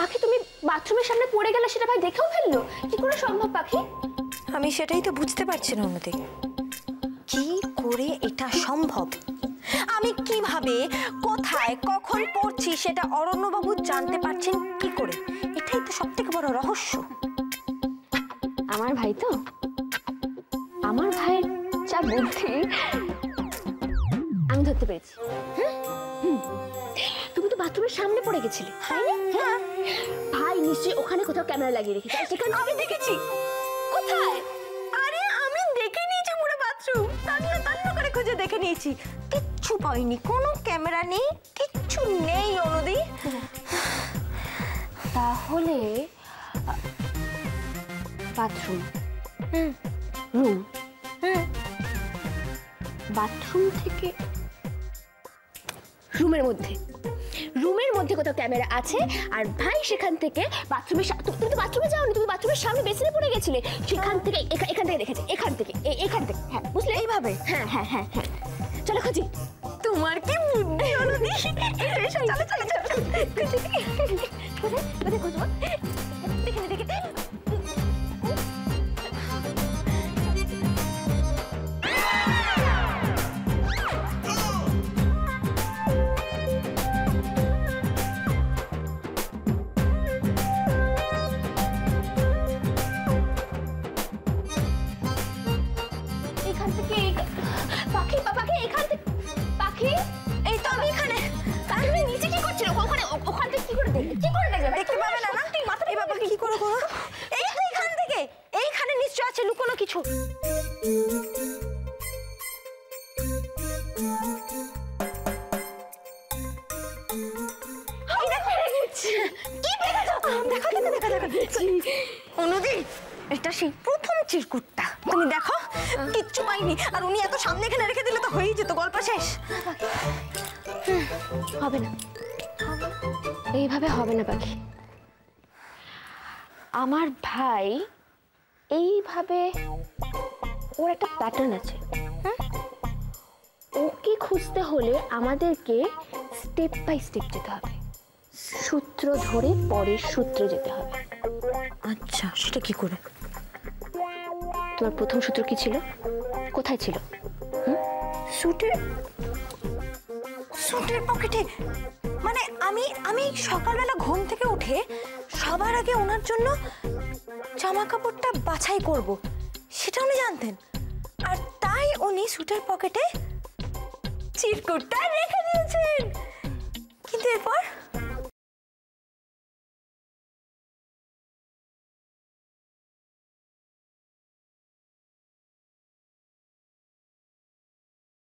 পাখি তুমি বাথরুমের সামনে পড়ে গেলে সেটা ভাই দেখেও ফেললো? কি করে সম্ভব পাখি? আমি সেটাই তো বুঝতে পারছি না অনুদি, কি করে এটা সম্ভব? আমি কিভাবে, কোথায়, কখন পড়ছি সেটা অরণ্যবাবু জানতে পারছেন কি করে? এটাই তো সব থেকে বড় রহস্য। আমার ভাই তো, আমার ভাইয়ের যা বুদ্ধি আমি ধরতে পেরেছি। তুমি তো বাথরুমের সামনে পড়ে গেছিলে, তাই না? হ্যাঁ, ভাই নিশ্চয়ই ওখানে কোথাও ক্যামেরা লাগিয়ে রেখেছে। সেখানে আমি দেখেছি। কোথায়? আরে আমি দেখে নিয়েছি পুরো বাথরুম, তান্না তান্না করে খুঁজে দেখে নিয়েছি, কিচ্ছু পাইনি, কোনো ক্যামেরা নেই, কিচ্ছু নেই অনুদি। তাহলে বাথরুম, রুম, বাথরুম থেকে রুমের মধ্যে কোথাও ক্যামেরা আছে, আর ভাই সেখান থেকে বাথরুমের তুমি তো বাথরুমে যাওনি, তুমি বাথরুমের সামনে বেসিনে পড়ে গেছিলে, সেখান থেকে এখান থেকে দেখেছে, এখান থেকে। হ্যাঁ বুঝলে? এইভাবে? হ্যাঁ হ্যাঁ হ্যাঁ হ্যাঁ, চলো খুঁজি। তোমার কি বুদ্ধি অনুদি! চলো চলো চলো, কোথায় খুঁজবো? দেখে লুকোনো কিছু। অনুদি, এটা সেই প্রথম চিরকুটটা, তুমি দেখো কিচ্ছু পাইনি, আর উনি এত সামনে এখানে রেখে দিলে তো হয়েই যেত, গল্প শেষ। হবে না, এইভাবে হবে না পাখি। আমার ভাই এইভাবে, ওর একটা প্যাটার্ন আছে। ওকে খুঁজতে হলে আমাদেরকে স্টেপ বাই স্টেপ যেতে হবে, সূত্র ধরে পরের সূত্রে যেতে হবে। আচ্ছা, সেটা কি করে? তোমার প্রথম সূত্র কি ছিল? কোথায় ছিল? স্যুটের পকেটে। মানে আমি সকালবেলা ঘুম থেকে উঠে সবার আগে ওনার জন্য জামা কাপড়টা বাছাই করব, সেটা উনি জানতেন, আর তাই উনি স্যুটের পকেটে চিরকুটটা রেখে দিয়েছেন।